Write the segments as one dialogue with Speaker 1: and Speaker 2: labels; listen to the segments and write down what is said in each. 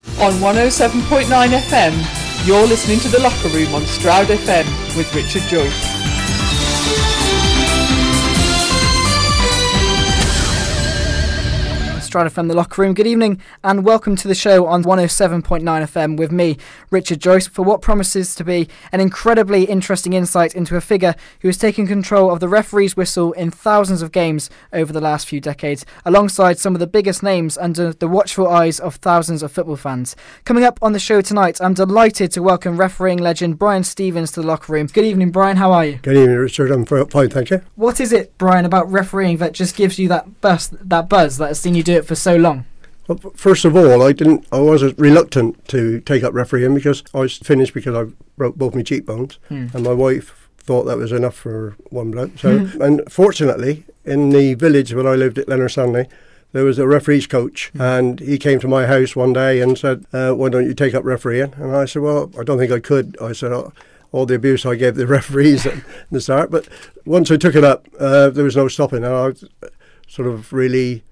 Speaker 1: On 107.9 FM, you're listening to The Locker Room on Stroud FM with Richard Joyce.
Speaker 2: Stroud FM, The Locker Room. Good evening and welcome to the show on 107.9 FM with me, Richard Joyce, for what promises to be an incredibly interesting insight into a figure who has taken control of the referee's whistle in thousands of games over the last few decades, alongside some of the biggest names under the watchful eyes of thousands of football fans. Coming up on the show tonight, I'm delighted to welcome refereeing legend Brian Stevens to The Locker Room. Good evening, Brian. How are you?
Speaker 3: Good evening, Richard. I'm fine, thank you.
Speaker 2: What is it, Brian, about refereeing that just gives you that buzz that has seen you do it for so long?
Speaker 3: Well, first of all, I was reluctant to take up refereeing because I was finished because I broke both my cheekbones, and my wife thought that was enough for one bloke. So, and fortunately, in the village when I lived at Leonard Stanley, there was a referee's coach, and he came to my house one day and said, "Why don't you take up refereeing?" And I said, "Well, I don't think I could." I said, all the abuse I gave the referees at the start, but once I took it up, there was no stopping, and I sort of really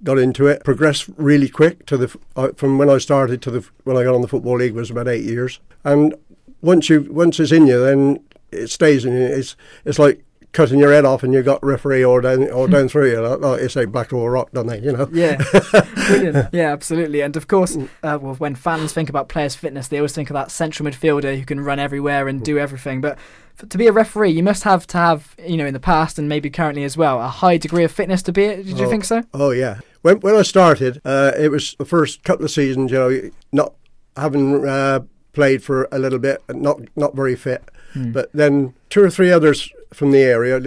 Speaker 3: got into it, progressed really quick to from when I started to when I got on the Football League was about 8 years. And once it's in you, then it stays in you. It's like cutting your head off and you got referee or down through you. Like it's like Blackpool Rock, don't they? You know.
Speaker 2: Yeah, brilliant. Yeah, absolutely. And of course, when fans think about players' fitness, they always think of that central midfielder who can run everywhere and do everything. But to be a referee, you must have to have, in the past and maybe currently as well, a high degree of fitness to be it. Did you think so?
Speaker 3: Oh yeah. When I started, it was the first couple of seasons, not having played for a little bit, not very fit. But then two or three others from the area,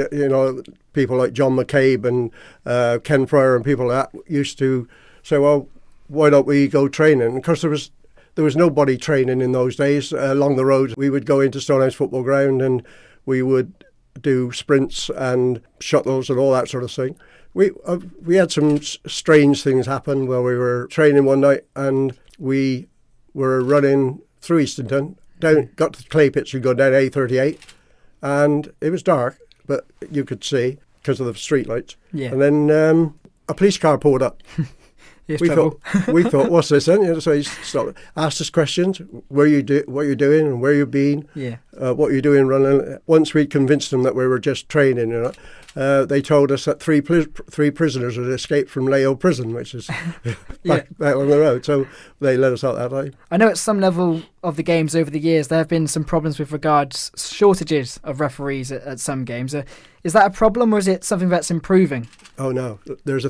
Speaker 3: people like John McCabe and Ken Fryer and people like that used to say, well, why don't we go training? Because there was nobody training in those days along the road. We would go into Stonehouse Football Ground and we would do sprints and shuttles and all that sort of thing. We had some strange things happen where we were training one night and we were running through Eastonton, got to the clay pits, we go down A38, and it was dark, but you could see because of the street lights. Yeah. And then a police car pulled up. We thought, what's this then? So he stopped, asked us questions, what you're doing and where you've been, what you're doing running. Once we convinced them that we were just training, they told us that three prisoners had escaped from Leo prison, which is back on the road. So they let us out that day.
Speaker 2: I know at some level of the games over the years there have been some problems with regards shortages of referees at some games. Is that a problem or is it something that's improving?
Speaker 3: Oh no, there's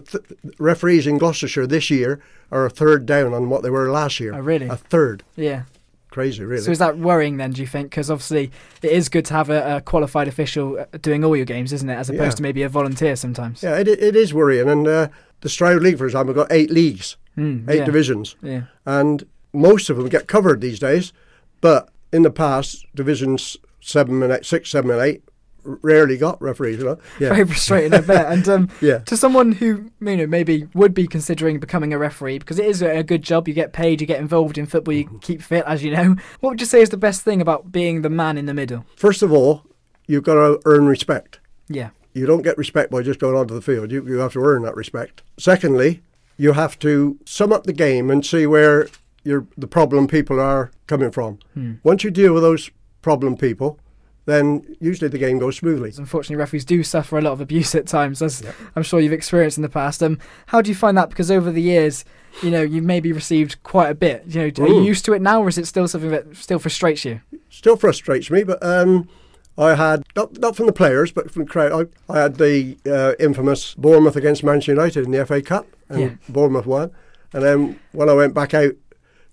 Speaker 3: referees in Gloucestershire this year are a third down on what they were last year.
Speaker 2: Oh really?
Speaker 3: A third.
Speaker 2: Yeah.
Speaker 3: Crazy, really.
Speaker 2: So is that worrying then, do you think? Because obviously it is good to have a qualified official doing all your games, isn't it? As opposed to maybe a volunteer sometimes. Yeah,
Speaker 3: it is worrying. And the Stroud League, for example, got 8 leagues, 8 divisions. Yeah. And most of them get covered these days. But in the past, divisions 6, 7 and 8 rarely got referees, Yeah.
Speaker 2: Very frustrating, I bet. And to someone who maybe would be considering becoming a referee, because it is a good job, you get paid, you get involved in football, you keep fit, as you know. What would you say is the best thing about being the man in the middle?
Speaker 3: First of all, you've got to earn respect.
Speaker 2: Yeah.
Speaker 3: You don't get respect by just going onto the field. You have to earn that respect. Secondly, you have to sum up the game and see where the problem people are coming from. Once you deal with those problem people, then usually the game goes smoothly.
Speaker 2: Unfortunately, referees do suffer a lot of abuse at times, as I'm sure you've experienced in the past. How do you find that? Because over the years, you've maybe received quite a bit. Are you used to it now, or is it still something that still frustrates you?
Speaker 3: Still frustrates me, but I had, not from the players, but from the crowd, I had the infamous Bournemouth against Manchester United in the FA Cup, and Bournemouth won. And then when I went back out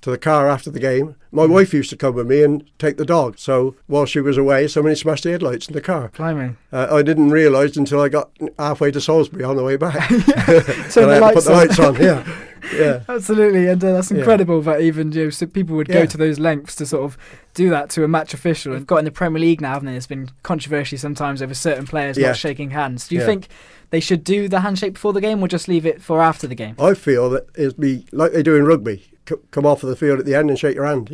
Speaker 3: to the car after the game, my wife used to come with me and take the dog. So while she was away, somebody smashed the headlights in the car.
Speaker 2: Blimey.
Speaker 3: I didn't realise until I got halfway to Salisbury on the way back.
Speaker 2: Turn the lights
Speaker 3: put the lights on. Yeah.
Speaker 2: Absolutely, and that's incredible that even so people would go to those lengths to sort of do that to a match official. We've got in the Premier League now, haven't they? There's been controversy sometimes over certain players not shaking hands. Do you think they should do the handshake before the game or just leave it for after the game?
Speaker 3: I feel that it'd be like they do in rugby. come off of the field at the end and shake your hand.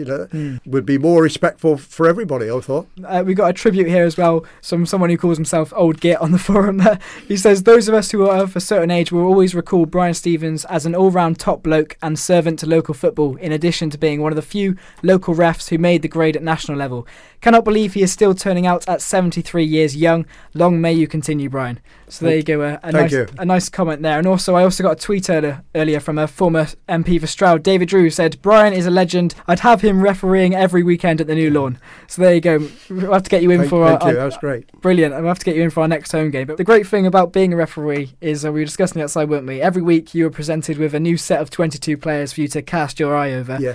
Speaker 3: Would be more respectful for everybody, I thought.
Speaker 2: We got a tribute here as well. Someone who calls himself Old Git on the forum. He says, those of us who are of a certain age will always recall Brian Stevens as an all-round top bloke and servant to local football, in addition to being one of the few local refs who made the grade at national level. Cannot believe he is still turning out at 73 years young. Long may you continue, Brian. So there you go, a nice comment there. And also, I also got a tweet earlier from a former MP for Stroud, David Drew, said, Brian is a legend. I'd have him refereeing every weekend at the New Lawn. So there you go. We'll have to get you in for
Speaker 3: our... Thank you, that's great.
Speaker 2: Brilliant. We'll have to get you in for our next home game. But the great thing about being a referee is, we were discussing it outside, weren't we? Every week you were presented with a new set of 22 players for you to cast your eye over.
Speaker 3: Yeah.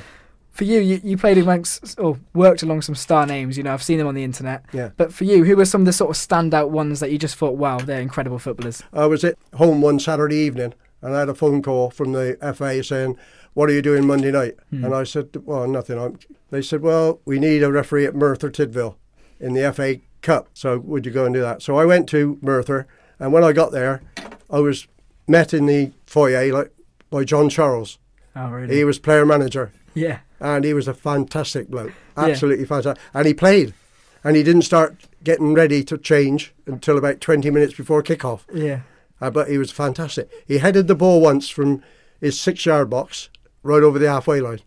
Speaker 2: For you played amongst, or worked along some star names, I've seen them on the internet.
Speaker 3: Yeah.
Speaker 2: But for you, who were some of the sort of standout ones that you just thought, wow, they're incredible footballers?
Speaker 3: I was at home one Saturday evening and I had a phone call from the FA saying, what are you doing Monday night? And I said, well, nothing. They said, well, we need a referee at Merthyr Tydfil in the FA Cup. So would you go and do that? So I went to Merthyr, and when I got there, I was met in the foyer by John Charles.
Speaker 2: Oh, really?
Speaker 3: He was player manager.
Speaker 2: Yeah.
Speaker 3: And he was a fantastic bloke, absolutely fantastic. And he played, and he didn't start getting ready to change until about 20 minutes before kick-off.
Speaker 2: Yeah.
Speaker 3: But he was fantastic. He headed the ball once from his 6-yard box right over the halfway line.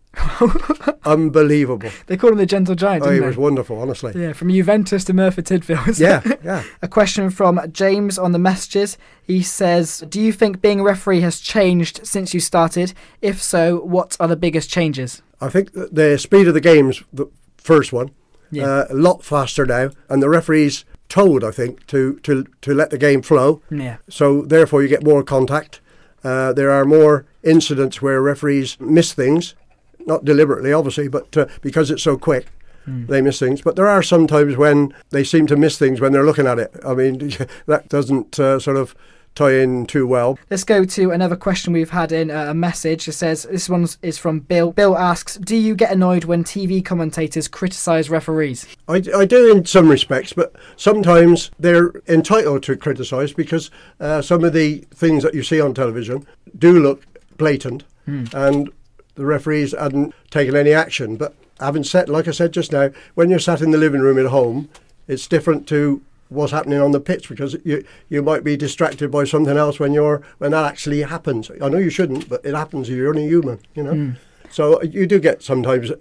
Speaker 3: Unbelievable.
Speaker 2: They call him the Gentle Giant, didn't
Speaker 3: he
Speaker 2: they?
Speaker 3: was wonderful, honestly.
Speaker 2: Yeah, from Juventus to Merthyr Tydfil.
Speaker 3: Yeah.
Speaker 2: A question from James on the messages. He says, do you think being a referee has changed since you started? If so, what are the biggest changes?
Speaker 3: I think the speed of the game's the first one.
Speaker 2: Yeah.
Speaker 3: A lot faster now, and the referee's told, I think, to let the game flow.
Speaker 2: Yeah.
Speaker 3: So therefore you get more contact. There are more incidents where referees miss things, not deliberately, obviously, but because it's so quick, they miss things. But there are some times when they seem to miss things when they're looking at it. I mean, that doesn't sort of tie in too well.
Speaker 2: Let's go to another question we've had in a message. It says, this one is from Bill. Bill asks, do you get annoyed when TV commentators criticise referees?
Speaker 3: I do in some respects, but sometimes they're entitled to criticise because some of the things that you see on television do look blatant and the referees hadn't taken any action. But having said, like I said just now, when you're sat in the living room at home, it's different to what's happening on the pitch, because you might be distracted by something else when that actually happens. I know you shouldn't, but it happens. You're only human, So you do get sometimes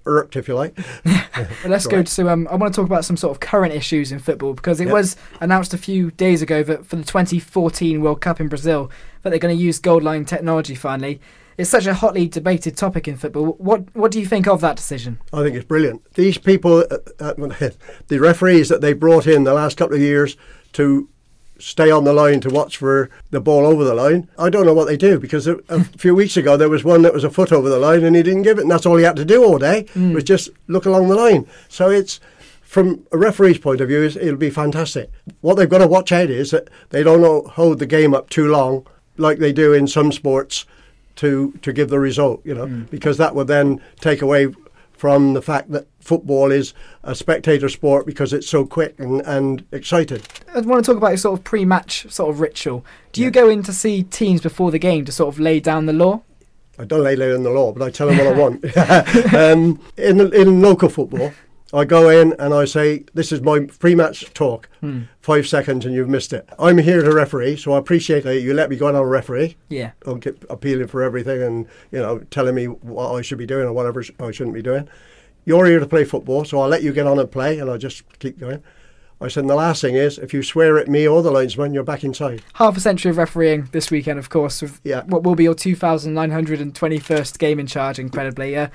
Speaker 3: irked, if you like.
Speaker 2: Well, let's go to I want to talk about some sort of current issues in football, because it was announced a few days ago that for the 2014 World Cup in Brazil that they're going to use goal line technology finally. It's such a hotly debated topic in football. What do you think of that decision?
Speaker 3: I think it's brilliant. These people, the referees that they brought in the last couple of years to stay on the line to watch for the ball over the line, I don't know what they do, because a few weeks ago there was one that was a foot over the line and he didn't give it, and that's all he had to do all day was just look along the line. So it's, from a referee's point of view, it'll be fantastic. What they've got to watch out is that they don't hold the game up too long like they do in some sports to give the result, because that would then take away from the fact that football is a spectator sport because it's so quick and excited.
Speaker 2: I want to talk about your sort of pre-match sort of ritual. Do you go in to see teams before the game to sort of lay down the law?
Speaker 3: I don't lay down the law, but I tell them what I want. In local football, I go in and I say, this is my pre-match talk, 5 seconds and you've missed it. I'm here to referee, so I appreciate that you let me go on a referee.
Speaker 2: Yeah.
Speaker 3: I'll keep appealing for everything and, telling me what I should be doing or whatever I shouldn't be doing. You're here to play football, so I'll let you get on and play, and I'll just keep going. I said, and the last thing is, if you swear at me or the linesman, you're back inside. Half
Speaker 2: a century of refereeing this weekend, of course, with what will be your 2,921st game in charge, incredibly.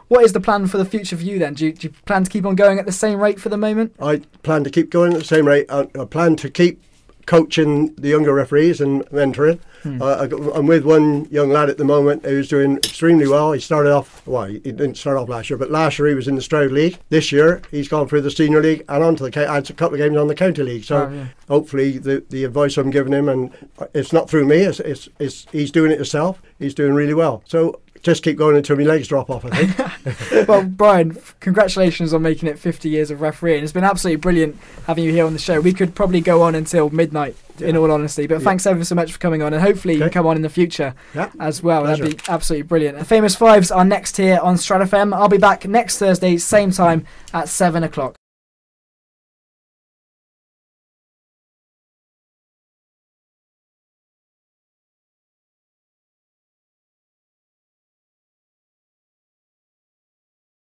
Speaker 2: What is the plan for the future for you then? Do you plan to keep on going at the same rate for the moment?
Speaker 3: I plan to keep going at the same rate. I plan to keep coaching the younger referees and mentoring. I'm with one young lad at the moment who's doing extremely well. He started off, he didn't start off last year, but last year he was in the Stroud League. This year he's gone through the senior league and onto the had a couple of games on the county league. So hopefully the advice I'm giving him, and it's not through me, it's he's doing it himself. He's doing really well. So just keep going until my legs drop off, I think.
Speaker 2: Well, Brian, congratulations on making it 50 years of refereeing. It's been absolutely brilliant having you here on the show. We could probably go on until midnight, in all honesty, but thanks ever so much for coming on, and hopefully you can come on in the future as well.
Speaker 3: Pleasure.
Speaker 2: That'd be absolutely brilliant. The Famous Fives are next here on Stroud FM. I'll be back next Thursday, same time at 7 o'clock.